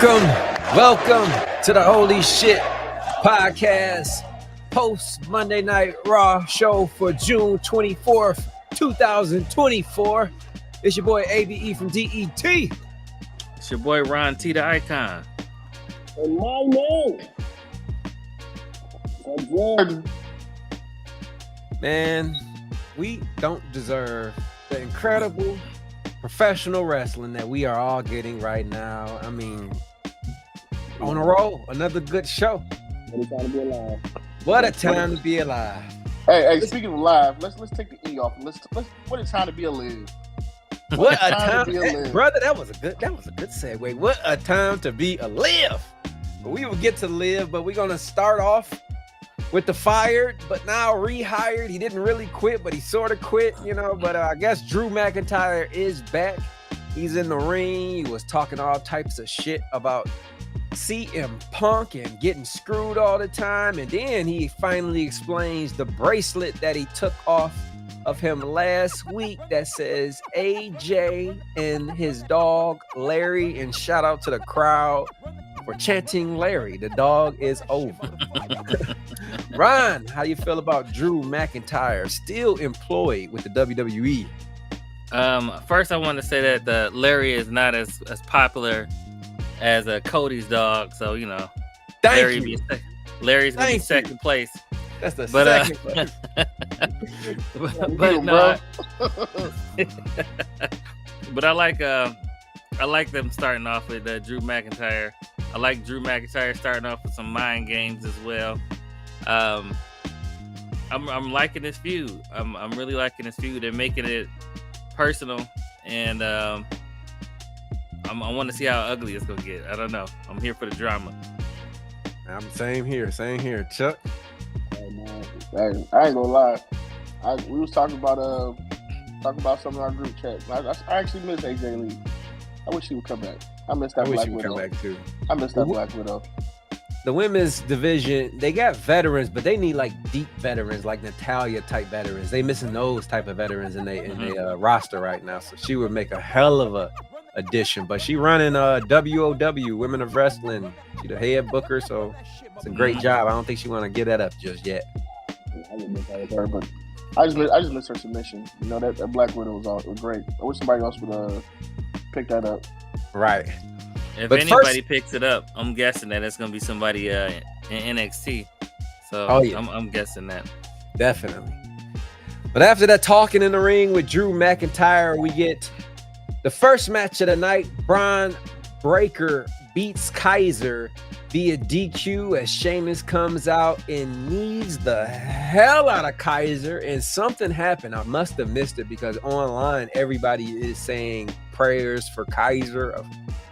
Welcome to the Holy Shhh Podcast, post Monday Night Raw show for June 24th, 2024. It's your boy ABE from DET. It's your boy Ron T, the Icon. And my name is Jordan. Man, we don't deserve the incredible professional wrestling that we are all getting right now. I mean, on a roll, another good show. What a time to be alive. What a time to be alive. Hey, speaking of live, let's take the E off. Let's what a time to be alive. What a time to be alive. Brother, that was a good segue. What a time to be alive. But we will get to live, but we're gonna start off with the fired, but now rehired. He didn't really quit, but he sort of quit, but I guess Drew McIntyre is back. He's in the ring. He was talking all types of shit about CM Punk and getting screwed all the time. And then he finally explains the bracelet that he took off of him last week that says AJ and his dog Larry. And shout out to the crowd for chanting Larry. The dog is over. Ron, how do you feel about Drew McIntyre still employed with the WWE? First I want to say that the Larry is not as popular as Cody's dog, so Larry's gonna be second place. That's the second place. but no, but I like them starting off with Drew McIntyre. I like Drew McIntyre starting off with some mind games as well. I'm liking this feud. I'm really liking this feud. They're making it personal, and I want to see how ugly it's gonna get. I don't know. I'm here for the drama. I'm same here, Chuck. Hey, man, I ain't gonna lie. We was talking about some of our group chat. I actually miss AJ Lee. I wish he would come back. I miss that Black Widow. Come back too. I miss that Black Widow. The women's division, they got veterans, but they need like deep veterans, like Natalia type veterans. They missing those type of veterans in their roster right now. So she would make a hell of a addition. But she running WOW, Women of Wrestling. She the head booker, so it's a great job. I don't think she want to get that up just yet. I wouldn't miss that with her, but I just miss her submission. That Black Widow was great. I wish somebody else would pick that up. Right. If anybody picks it up, I'm guessing that it's going to be somebody in NXT. So I'm guessing that. Definitely. But after that talking in the ring with Drew McIntyre, we get the first match of the night. Braun Breaker beats Kaiser via DQ as Sheamus comes out and knees the hell out of Kaiser. And something happened. I must have missed it because online everybody is saying prayers for Kaiser.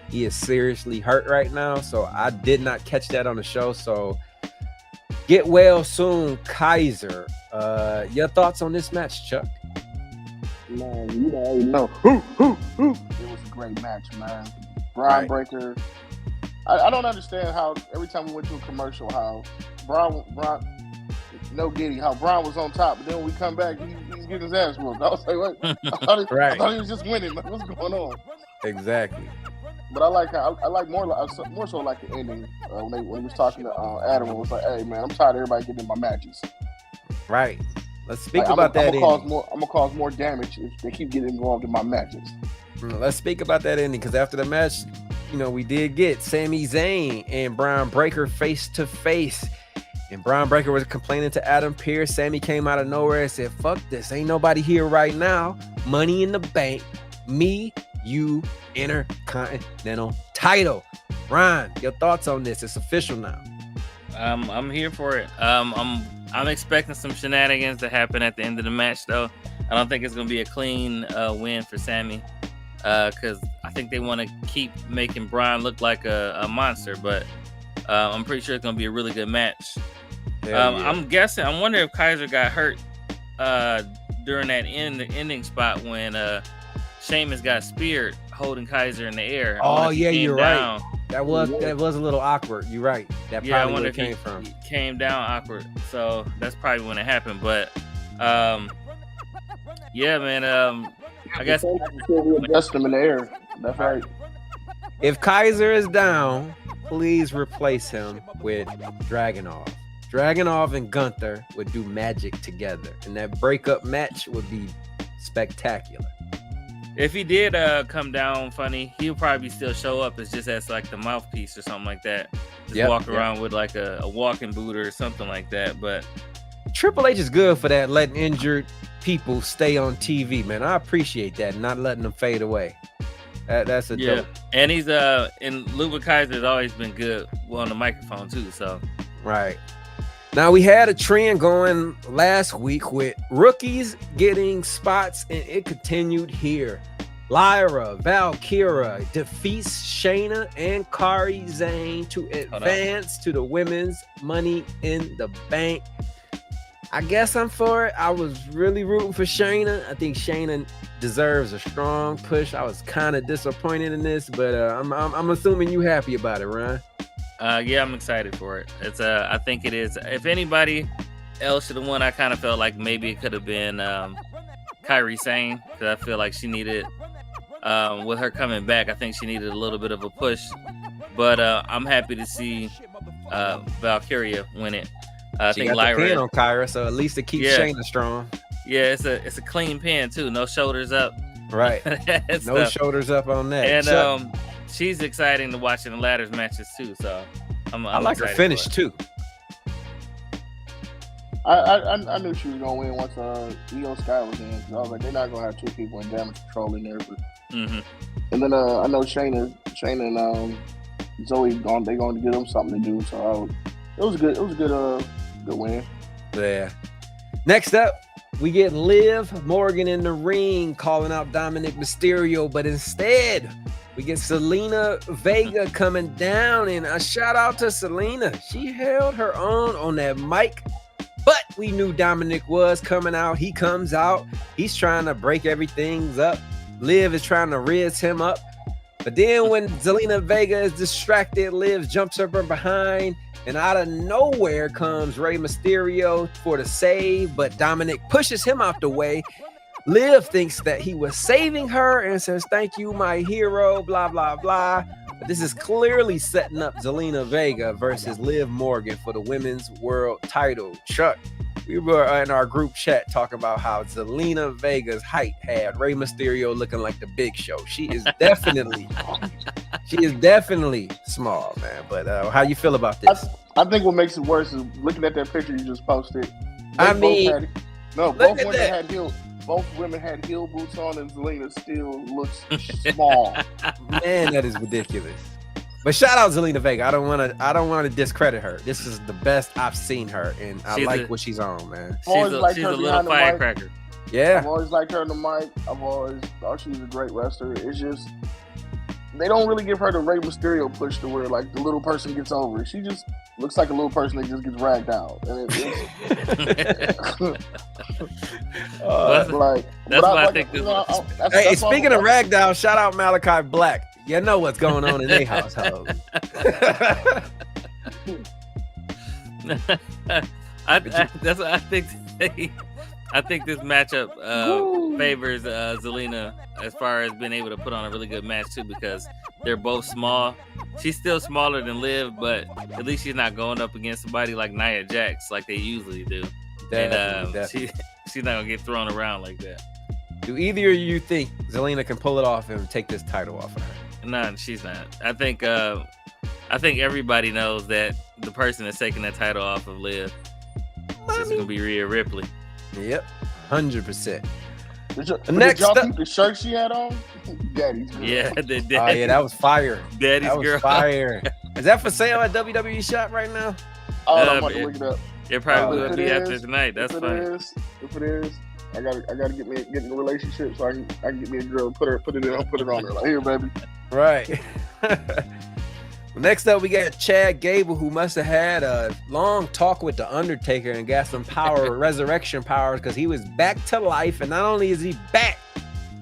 He is seriously hurt right now, so I did not catch that on the show. So get well soon, Kaiser. Your thoughts on this match, Chuck? Man, you already know. It was a great match, man. Braun Breaker. I don't understand how every time we went to a commercial, how Braun was on top, but then when we come back, he's getting his ass whooped. I was like, what? I thought he was just winning. Like, what's going on? Exactly. But I like more so like the ending when he was talking to Adam and was like, "Hey man, I'm tired of everybody getting in my matches." Right. Let's speak about that. I'm gonna cause more damage if they keep getting involved in my matches. Let's speak about that ending because after the match, we did get Sami Zayn and Braun Breaker face to face, and Braun Breaker was complaining to Adam Pearce. Sami came out of nowhere and said, "Fuck this, ain't nobody here right now. Money in the bank, me, you, Intercontinental title." Ron, your thoughts on this? It's official now. I'm here for it. I'm expecting some shenanigans to happen at the end of the match, though. I don't think it's gonna be a clean win for Sami, because I think they want to keep making Braun look like a monster. But I'm pretty sure it's gonna be a really good match. I'm wondering if Kaiser got hurt during that ending spot when Sheamus got speared holding Kaiser in the air. Oh yeah, you're right. That was a little awkward. You're right. That probably I wonder where if it came from. He came down awkward. So that's probably when it happened. But yeah, man. I guess adjust them in the air. That's right. If Kaiser is down, please replace him with Dragunov. Dragunov and Gunther would do magic together, and that breakup match would be spectacular. If he did come down funny, he'll probably still show up as just as like the mouthpiece or something like that. Just walk around with like a walking boot or something like that. But Triple H is good for that, letting injured people stay on TV, man. I appreciate that, not letting them fade away. That's a dope. And he's and Ludwig Kaiser's always been good on the microphone too. So right. Now, we had a trend going last week with rookies getting spots, and it continued here. Lyra Valkyra defeats Shayna and Kairi Sane to advance to the women's Money in the Bank. I guess I'm for it. I was really rooting for Shayna. I think Shayna deserves a strong push. I was kind of disappointed in this, but I'm assuming you happy about it, Ryan. Yeah, I'm excited for it. It's I think it is. If anybody else should have won, I kind of felt like maybe it could have been Kairi Sane, because I feel like she needed, with her coming back, I think she needed a little bit of a push. But I'm happy to see Valkyria win it. I she think got Lyra the pin on Kyra, so at least it keeps Shayna strong. Yeah, it's a clean pin too. No shoulders up. Right. No shoulders up on that. And she's exciting to watch in the ladders matches too. So I like her finish too. I knew she was gonna win once Io Sky was in. I was like, they're not gonna have two people in Damage Control in there. But and then I know Shayna and Zoe they're going to give them something to do. So it was good. It was a good win. Yeah. Next up, we get Liv Morgan in the ring calling out Dominic Mysterio, but instead we get Zelina Vega coming down, and a shout out to Zelina. She held her own on that mic, but we knew Dominic was coming out. He comes out. He's trying to break everything up. Liv is trying to riz him up. But then when Zelina Vega is distracted, Liv jumps up from behind, and out of nowhere comes Rey Mysterio for the save, but Dominic pushes him out the way. Liv thinks that he was saving her and says, "Thank you, my hero," blah, blah, blah. But this is clearly setting up Zelina Vega versus Liv Morgan for the women's world title. Chuck, we were in our group chat talking about how Zelina Vega's height had Rey Mysterio looking like the Big Show. She is definitely small, man. But how you feel about this? I think what makes it worse is looking at that picture you just posted. Both women had heel boots on, and Zelina still looks small. Man, that is ridiculous. But shout out Zelina Vega. I don't want to discredit her. This is the best I've seen her, and I like what she's on, man. She's a little firecracker. Yeah. I've always liked her in the mic. I've always thought she's a great wrestler. It's just they don't really give her the Rey Mysterio push to where like the little person gets over. She just looks like a little person that just gets ragged out. And speaking of ragged out, shout out Malachi Black. You know what's going on in their household. That's what I think. I think this matchup favors Zelina as far as being able to put on a really good match too, because they're both small. She's still smaller than Liv, but at least she's not going up against somebody like Nia Jax like they usually do. Definitely. She's not gonna get thrown around like that. Do either of you think Zelina can pull it off and take this title off of her? No, she's not. I think everybody knows that the person that's taking that title off of Liv is gonna be Rhea Ripley. Yep, 100%. Did y'all keep the shirt she had on? Daddy's girl. Yeah, oh yeah, that was fire. Daddy's that was girl. Fire. Is that for sale at WWE Shop right now? Oh, I'm about to look it up. It probably will be after tonight. That's funny. If it is, I gotta get in a relationship so I can get me a girl, put it on her. Like, here, baby. Right. Next up, we got Chad Gable, who must have had a long talk with The Undertaker and got some resurrection powers, because he was back to life. And not only is he back,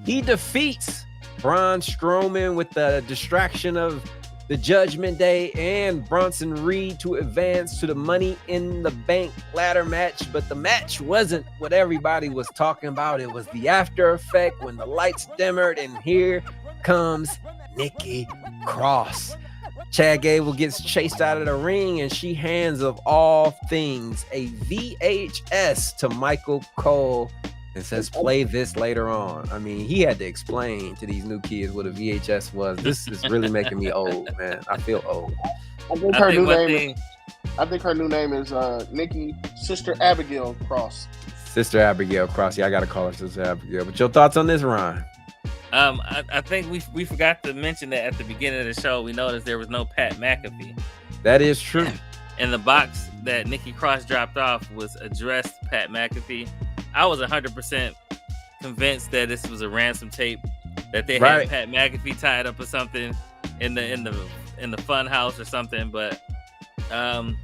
he defeats Braun Strowman with the distraction of the Judgment Day and Bronson Reed to advance to the Money in the Bank ladder match. But the match wasn't what everybody was talking about. It was the after effect when the lights dimmered, and here comes Nikki Cross. Chad Gable gets chased out of the ring, and she hands, of all things, a VHS to Michael Cole and says, play this later on. I mean, he had to explain to these new kids what a VHS was. This is really making me old, man. I feel old. I think her new name is Nikki Sister Abigail Cross. Sister Abigail Cross. Yeah, I got to call her Sister Abigail. But your thoughts on this, Ryan? I think we forgot to mention that at the beginning of the show, we noticed there was no Pat McAfee. That is true. And the box that Nikki Cross dropped off was addressed Pat McAfee. I was 100% convinced that this was a ransom tape, that they had Pat McAfee tied up or something in the fun house or something. But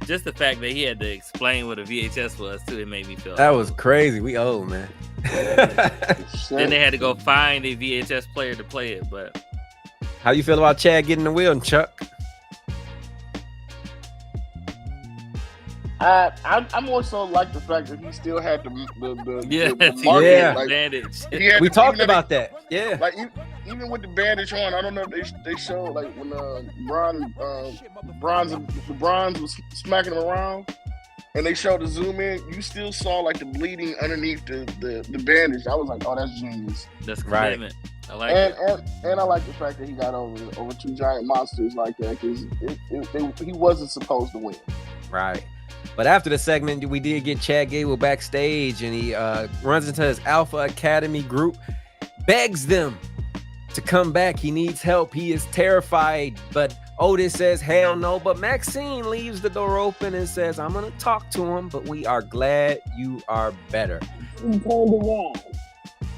just the fact that he had to explain what a VHS was too, it made me feel that was crazy. We old, man. Then they had to go find a VHS player to play it. But how you feel about Chad getting the wheel, Chuck? I more so like the fact that he still had the bandage. We talked about that. Yeah, like even with the bandage on, I don't know if they showed like when Bronze was smacking him around, and they showed the zoom in. You still saw like the bleeding underneath the bandage. I was like, oh, that's genius. That's commitment. I like it. And I like the fact that he got over two giant monsters like that, because he wasn't supposed to win. Right. But after the segment, we did get Chad Gable backstage, and he runs into his Alpha Academy group, begs them to come back. He needs help. He is terrified, but Otis says, hell no. But Maxine leaves the door open and says, I'm going to talk to him, but we are glad you are better. He turned around.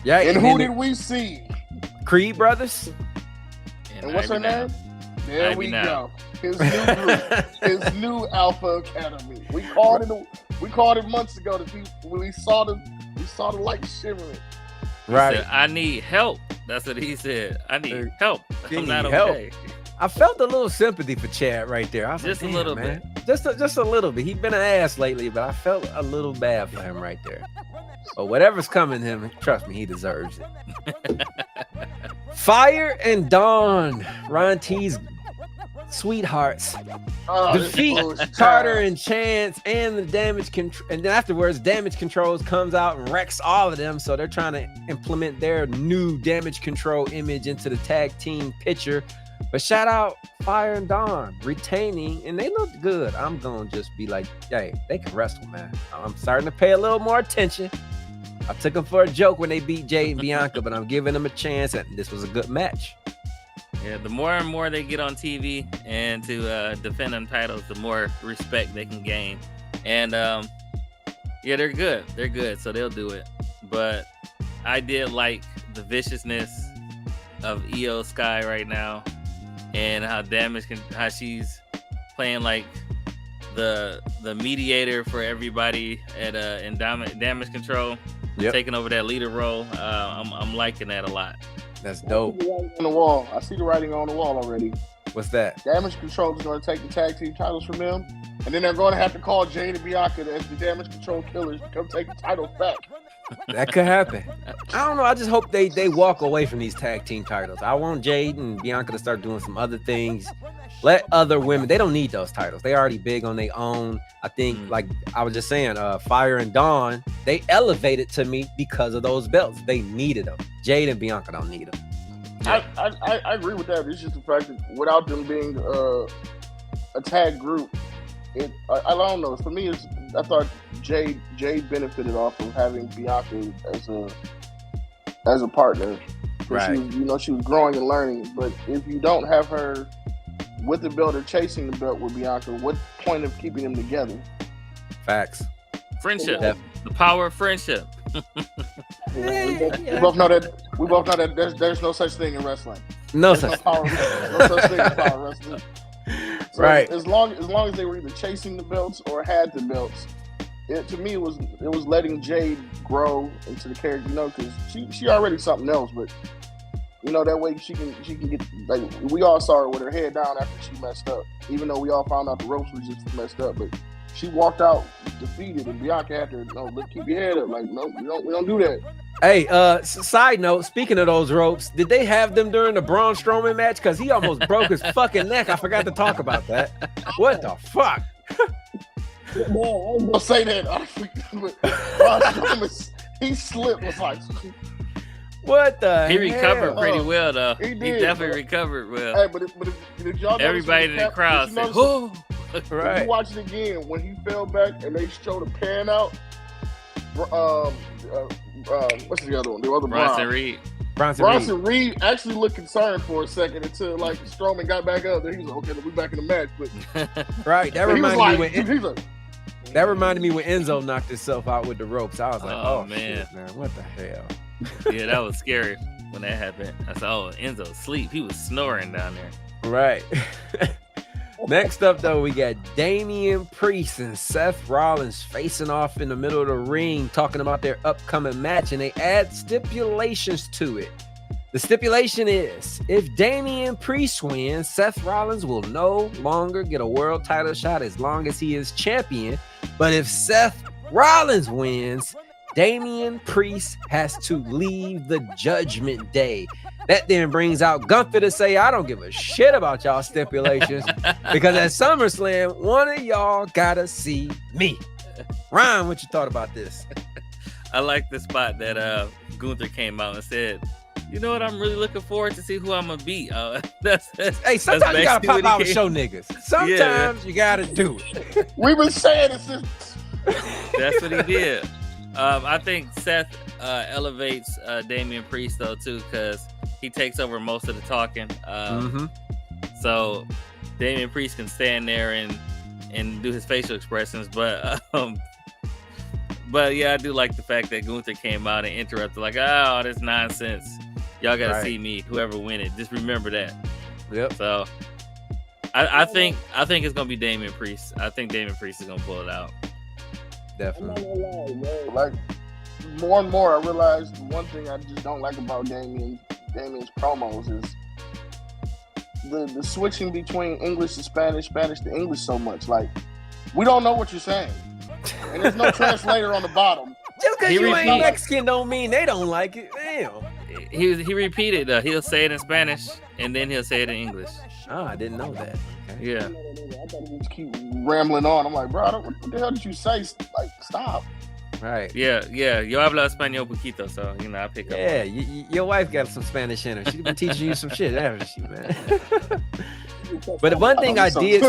Yeah. And who did we see? Creed Brothers. And what's her name? There we go. His new group, his new Alpha Academy. We called it months ago. When we saw the light shimmering. Right. Said, I need help. That's what he said. I need help. I'm not okay. I felt a little sympathy for Chad right there. I was just like, a little man. bit. Just a little bit. He's been an ass lately, but I felt a little bad for him right there. But whatever's coming to him, trust me, he deserves it. Fire and Dawn, Ron T's sweethearts, defeat Carter and Chance and the Damage Control, and then afterwards Damage Controls comes out and wrecks all of them. So they're trying to implement their new Damage Control image into the tag team picture. But shout out Fire and Dawn retaining, and they looked good. I'm gonna just be like, hey, they can wrestle, man. I'm starting to pay a little more attention. I took them for a joke when they beat Jade and Bianca, but I'm giving them a chance, and this was a good match. Yeah, the more and more they get on TV and to defend them titles, the more respect they can gain. And yeah, they're good. They're good, so they'll do it. But I did like the viciousness of Io Sky right now, and how she's playing like the mediator for everybody at in Damage Control, taking over that leader role. I'm liking that a lot. That's dope. I see the writing on the wall already. What's that? Damage Control is going to take the tag team titles from them, and then they're going to have to call Jade and Bianca as the Damage Control killers to come take the titles back. That could happen. I don't know. I just hope they walk away from these tag team titles. I want Jade and Bianca to start doing some other things. Let other women, they don't need those titles. They already big on their own. I think, like I was just saying, Fire and Dawn, they elevated to me because of those belts. They needed them. Jade and Bianca don't need them. I agree with that. It's just the fact that without them being a tag group, I don't know. For me, I thought Jade benefited off of having Bianca as a partner. Right. She was growing and learning. But if you don't have her with the belt or chasing the belt with Bianca, what point of keeping them together? Facts. Friendship. The power of friendship. We both know that there's no such thing in wrestling. No such thing as power wrestling. So right. As long as they were either chasing the belts or had the belts, to me it was letting Jade grow into the character, because she already something else, but that way she can get, like, we all saw her with her head down after she messed up, even though we all found out the ropes was just messed up, but she walked out defeated, and Bianca had to keep your head up, like, no, we don't do that. Hey, side note, speaking of those ropes, did they have them during the Braun Strowman match? Because he almost broke his fucking neck. I forgot to talk about that. What the fuck? No, I was gonna say that. Braun Strowman, he slipped. Was like, what the He recovered hell? pretty well, though. He did, He definitely bro. recovered well. Hey, but did y'all Everybody in the crowd said, "Oh!" "Whoa!" When Right. you watch it again, when he fell back and they showed a pan out, what's the other one? The other Bronson Braun. Reed. Bronson Reed actually looked concerned for a second until like Strowman got back up. Then he was like, "Okay, we back in the match." But Right. That he was reminded like, me when he's like, that reminded me when Enzo knocked himself out with the ropes. I was like, Oh, oh man. shit, man, what the hell? Yeah, that was scary when that happened. I said, "Oh, Enzo's asleep. He was snoring down there." Right. Next up, though, we got Damian Priest and Seth Rollins facing off in the middle of the ring, talking about their upcoming match, and they add stipulations to it. The stipulation is, if Damian Priest wins, Seth Rollins will no longer get a world title shot as long as he is champion. But if Seth Rollins wins, Damian Priest has to leave the Judgment Day. That then brings out Gunther to say, I don't give a shit about y'all stipulations because at SummerSlam, one of y'all gotta see me. Ryan, what you thought about this? I like the spot that Gunther came out and said, "You know what? I'm really looking forward to see who I'm gonna beat." Hey, sometimes you gotta basically pop what out he and show niggas. Sometimes you gotta do it. we've been saying it since. That's what he did. I think Seth elevates Damian Priest though too, because he takes over most of the talking. So Damian Priest can stand there and do his facial expressions, but yeah, I do like the fact that Gunther came out and interrupted, like, "Oh, this nonsense. Y'all gotta see me. Whoever win it, just remember that." Yep. So I think it's gonna be Damian Priest. I think Damian Priest is gonna pull it out. Definitely. I'm not gonna lie, man. Like more and more, I realize one thing I just don't like about Damian's promos is the switching between English to Spanish, Spanish to English so much. Like we don't know what you're saying, and there's no translator on the bottom. Just because He you ain't repeat- Mexican don't mean they don't like it. Damn. He repeated though. He'll say it in Spanish and then he'll say it in English. Oh, I didn't know that. Okay. Yeah. I thought he just keep rambling on. I'm like, bro, what the hell did you say? Like, stop. Right. Yeah. Yo hablo español poquito, so I pick up. Yeah, your wife got some Spanish in her. She's been teaching you some shit, hasn't she, man? But one thing I did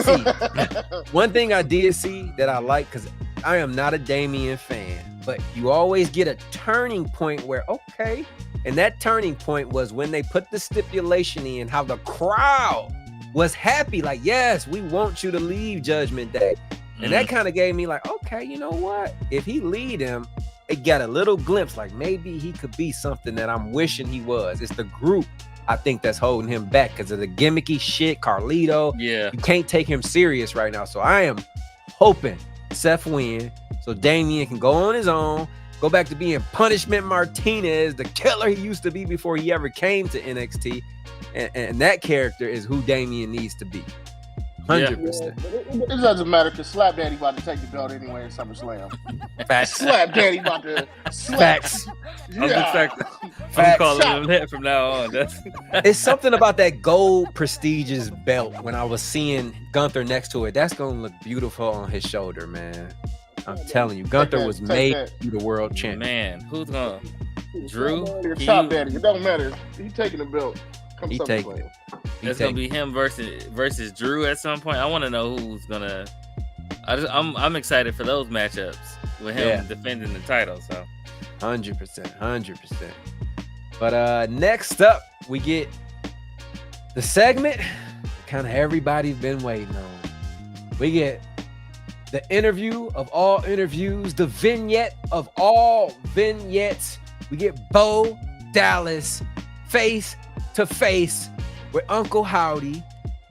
see that I like, because I am not a Damian fan, but you always get a turning point where, okay, and that turning point was when they put the stipulation in, how the crowd was happy, like, yes, we want you to leave Judgment Day. And that kind of gave me like, okay, you know what? If he lead him, it got a little glimpse, like maybe he could be something that I'm wishing he was. It's the group, I think, that's holding him back because of the gimmicky shit, Carlito. Yeah. You can't take him serious right now. So I am hoping Seth win so Damian can go on his own, go back to being Punishment Martinez, the killer he used to be before he ever came to NXT. And that character is who Damian needs to be. 100%. It doesn't matter because Slap Daddy about to take the belt anyway in SummerSlam. Facts. Slap Daddy about to slap. Facts. I'm calling him that from now on. It's something about that gold prestigious belt when I was seeing Gunther next to it. That's going to look beautiful on his shoulder, man. I'm telling you, Gunther was made to be the world champion. Man, who's going to? Drew? Top Daddy. It don't matter. He's taking the belt. He taking it. It's gonna be him versus Drew at some point. I want to know who's gonna. I'm excited for those matchups with him defending the title. So 100%. But next up, we get the segment kind of everybody's been waiting on. We get the interview of all interviews, the vignette of all vignettes. We get Bo Dallas face to face with Uncle Howdy.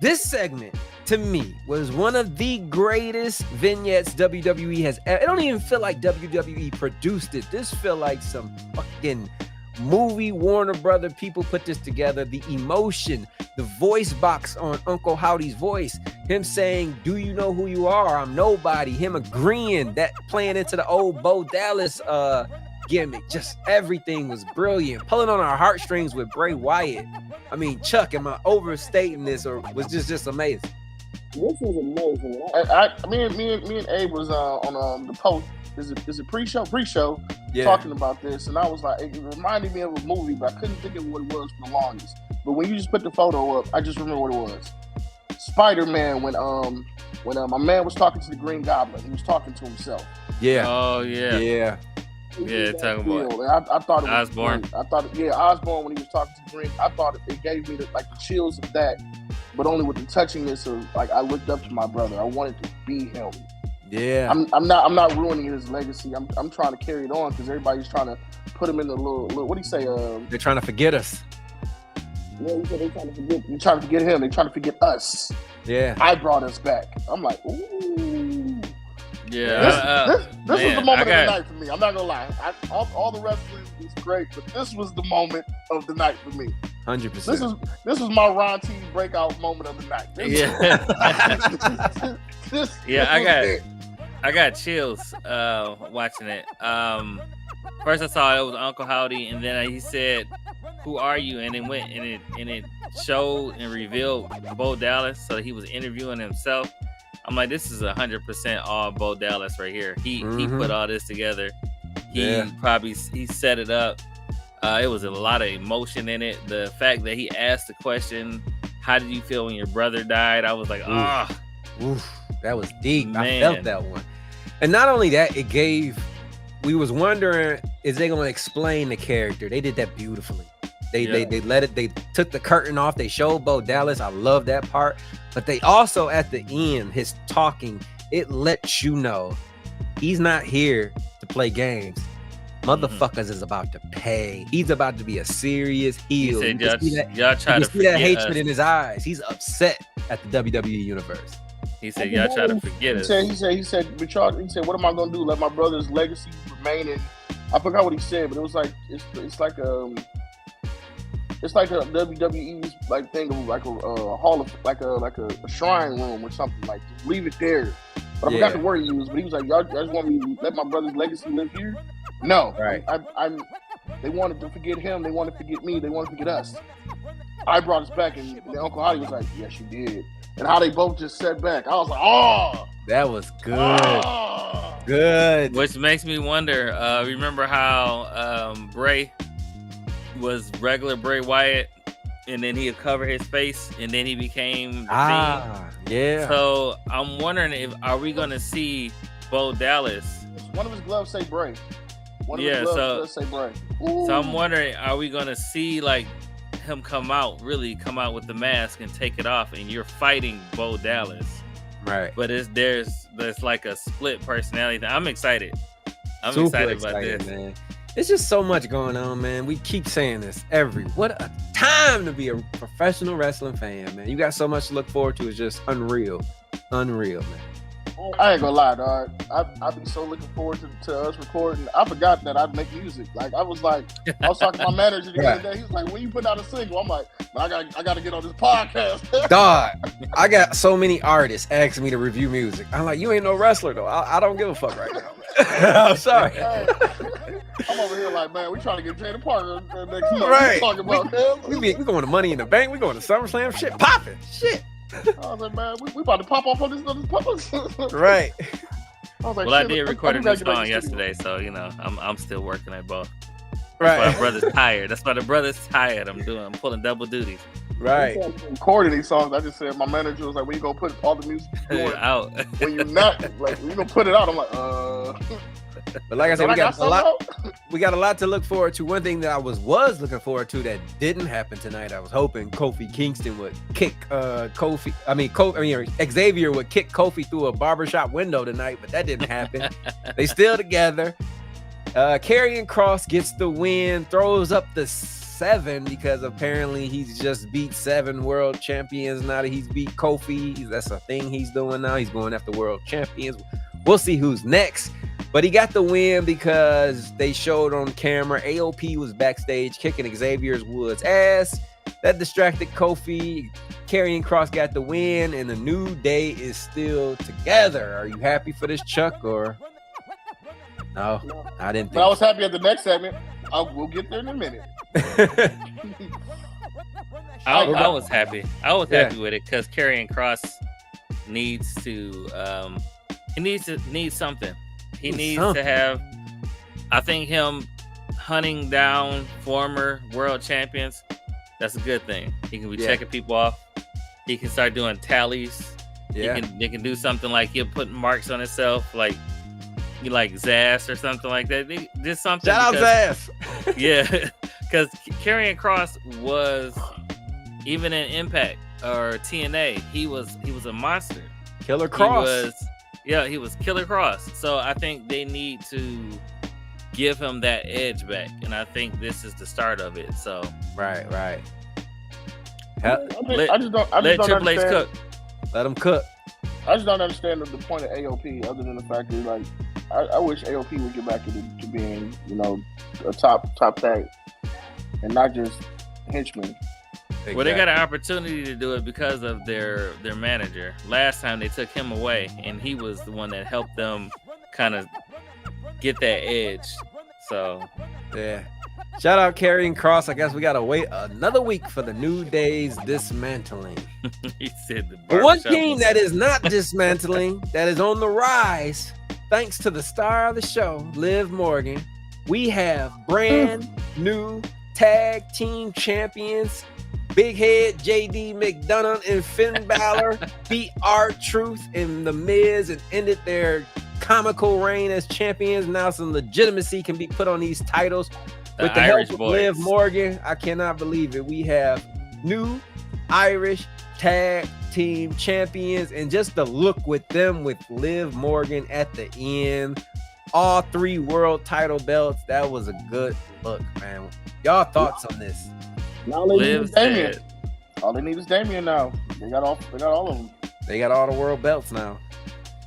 This segment, to me, was one of the greatest vignettes WWE has ever. It don't even feel like WWE produced it. This feel like some fucking movie Warner Brother people put this together. The emotion, the voice box on Uncle Howdy's voice, him saying, "Do you know who you are? I'm nobody." Him agreeing, that playing into the old Bo Dallas gimmick, just everything was brilliant. Pulling on our heartstrings with Bray Wyatt. I mean, Chuck, am I overstating this, or was just amazing? This was amazing. Me and Abe was on the post. Is it pre-show? Yeah. Talking about this, and I was like, it reminded me of a movie, but I couldn't think of what it was for the longest. But when you just put the photo up, I just remember what it was. Spider-Man, when my man was talking to the Green Goblin, he was talking to himself. Yeah. Oh yeah. Yeah. Yeah, talking about. I thought it was Osborn. great. I thought, Osborn, when he was talking to the Green, I thought it gave me the chills of that, but only with the touchingness of like I looked up to my brother. I wanted to be him. Yeah. I'm not ruining his legacy. I'm trying to carry it on because everybody's trying to put him in the little what do you say? They're trying to forget us. Yeah, he said they're trying to forget. They're trying to forget him. They're trying to forget us. Yeah. I brought us back. I'm like, ooh. Yeah. This was the moment of the night for me. I'm not gonna lie. All the wrestling was great, but this was the moment of the night for me. 100%. This was my Ron T breakout moment of the night. I got chills watching it. First I saw it was Uncle Howdy, and then he said, "Who are you?" And it went and it showed and revealed Bo Dallas, so he was interviewing himself. I'm like, this is 100% all Bo Dallas right here. He put all this together. He set it up. It was a lot of emotion in it. The fact that he asked the question, "How did you feel when your brother died?" I was like, Oof, that was deep. Man. I felt that one. And not only that, we was wondering, is they going to explain the character? They did that beautifully. They took the curtain off. They showed Bo Dallas. I love that part. But they also, at the end, his talking, it lets you know he's not here to play games. Motherfuckers is about to pay. He's about to be a serious heel. He said, y'all try to see that hatred in his eyes. He's upset at the WWE universe. He said, y'all try to forget us. He said, what am I gonna do? Let my brother's legacy remain in. I forgot what he said, but it was like it's like a WWE's like thing of like a hall of like a shrine room or something, like just leave it there. But I forgot the word he used, but he was like, y'all just want me to let my brother's legacy live here? No. Right. They wanted to forget him, they wanted to forget me, they wanted to forget us. I brought us back, and Uncle Howdy was like, yes, you did. And how they both just sat back. I was like, oh! That was good. Good. Which makes me wonder, remember how Bray was regular Bray Wyatt, and then he'd cover his face, and then he became the Fiend? Yeah. So I'm wondering, are we going to see Bo Dallas? One of his gloves say Bray. One of his gloves does say Bray. Ooh. So I'm wondering, are we going to see like him come out with the mask and take it off, and you're fighting Bo Dallas? Right. But there's like a split personality thing. I'm excited. I'm Super excited about this. Man. It's just so much going on, man. We keep saying this what a time to be a professional wrestling fan, man. You got so much to look forward to. It's just unreal, man. I ain't gonna lie, dog. I've been so looking forward to us recording. I forgot that I'd make music. Like I was talking to my manager the other day. He was like, "When you put out a single?" I'm like, "I got to get on this podcast." Dog, I got so many artists asking me to review music. I'm like, you ain't no wrestler though. I don't give a fuck right now. I'm sorry. Hey, I'm over here like, man, we trying to get Jada Parker next month. Right. Talking about we going to Money in the Bank. We going to SummerSlam. Shit, popping. Shit. I was like, man, we about to pop off on this other Right. I did record a new song yesterday, so I'm still working at both. Right. That's why my brother's tired. I'm pulling double duties. Right. Recording these songs, I just said my manager was like, "When you gonna put all the music out? When you're not like, when you gonna put it out?" I'm like, But like I said, we got a lot to look forward to. One thing that I was looking forward to that didn't happen tonight, I was hoping Kofi Kingston would kick Xavier would kick Kofi through a barbershop window tonight, but that didn't happen. They still together. Karrion Kross gets the win, throws up the 7 because apparently he's just beat 7 world champions now that he's beat Kofi. That's a thing he's doing now. He's going after world champions. We'll see who's next. But he got the win because they showed on camera AOP was backstage kicking Xavier Woods' ass. That distracted Kofi. Karrion Kross got the win, and the New Day is still together. Are you happy for this, Chuck? Or No, I didn't think. But I was happy at the next segment. We'll get there in a minute. I was happy. I was happy with it because Karrion Kross needs to. He needs something. He needs to have. I think him hunting down former world champions. That's a good thing. He can be checking people off. He can start doing tallies. Yeah. They can do something like he'll put marks on himself, like you like Zaz or something like that. They did something. Shout out Zaz. Yeah, because Karrion Kross was even in Impact or TNA. He was a monster. Killer Kross. He was Killer Kross. So I think they need to give him that edge back, and I think this is the start of it. So right. Let Triple H cook. Let him cook. I just don't understand the point of AOP, other than the fact that like I wish AOP would get back to being, a top tag and not just henchman. Exactly. Well, they got an opportunity to do it because of their manager. Last time they took him away, and he was the one that helped them kind of get that edge. So, yeah. Shout out Karrion Kross. I guess we gotta wait another week for the New Day's dismantling. He said the one team that is not dismantling, that is on the rise, thanks to the star of the show, Liv Morgan. We have brand new tag team champions. Big Head, JD McDonough and Finn Balor beat R-Truth and The Miz and ended their comical reign as champions. Now some legitimacy can be put on these titles. With the help of Liv Morgan, I cannot believe it. We have new Irish tag team champions, and just the look with them with Liv Morgan at the end. All 3 world title belts. That was a good look, man. Y'all thoughts on this? Now they need Damian. All they need is Damian now. They got all of them. They got all the world belts now.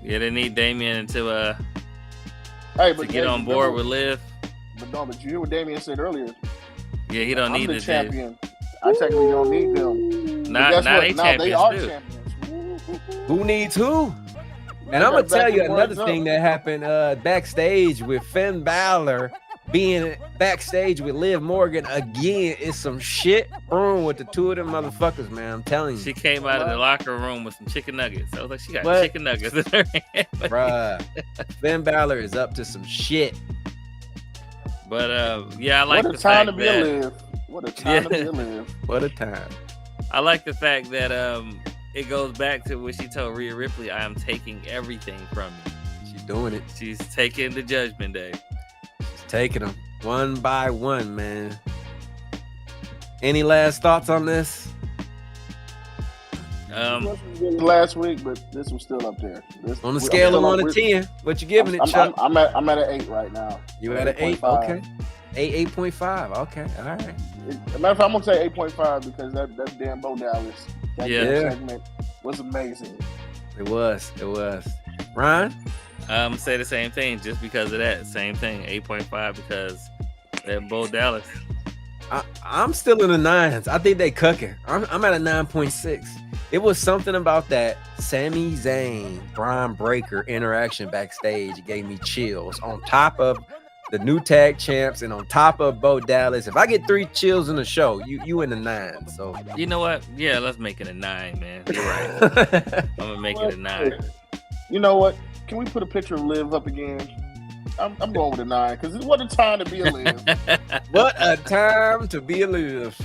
Yeah, they need Damian to get on board with Liv. But you hear what Damian said earlier. Yeah, he don't need the champion. I technically don't need them. Now they are champions. Who needs who? And I'm gonna tell you another thing that happened backstage with Finn Balor being backstage with Liv Morgan again. Is some shit wrong with the two of them motherfuckers, man. I'm telling you. She came out of the locker room with some chicken nuggets. I was like, she got chicken nuggets in her hand. Bruh, Finn Balor is up to some shit. But I like the fact that what a time to be alive. What a time. I like the fact that it goes back to what she told Rhea Ripley, I am taking everything from you. She's doing it. She's taking the Judgment Day. She's taking them one by one, man. Any last thoughts on this? Last week, but this was still up there. On the scale of 1 to 10, what you giving it, Chuck? I'm at an 8 right now. You at an 8? Okay. 8.5. Okay. All right. As a matter of fact, I'm gonna say 8.5 because that damn Bo Dallas segment was amazing. It was. Ryan? Say the same thing just because of that. Same thing. 8.5 because that Bo Dallas. I'm still in the 9s. I think they cooking. I'm at a 9.6. It was something about that Sami Zayn, Braun Breaker interaction backstage. It gave me chills. On top of the new tag champs and on top of Bo Dallas. If I get 3 chills in the show, you in the 9. So you know what? Yeah, let's make it a 9, man. You're right. I'm gonna make it a 9. You know what? Can we put a picture of Liv up again? I'm going with a 9 because what a time to be a Liv. What a time to be a Liv.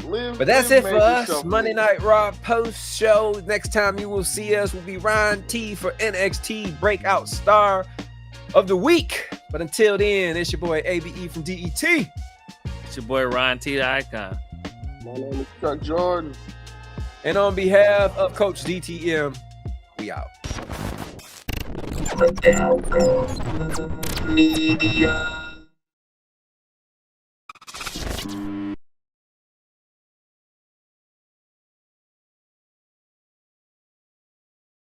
But that's it for us. Monday Night Raw post show. Next time you will see us will be Ryan T for NXT Breakout Star of the Week. But until then, it's your boy ABE from DET. It's your boy Ryan T, the Icon. My name is Chuck Jordan. And on behalf of Coach DTM, we out.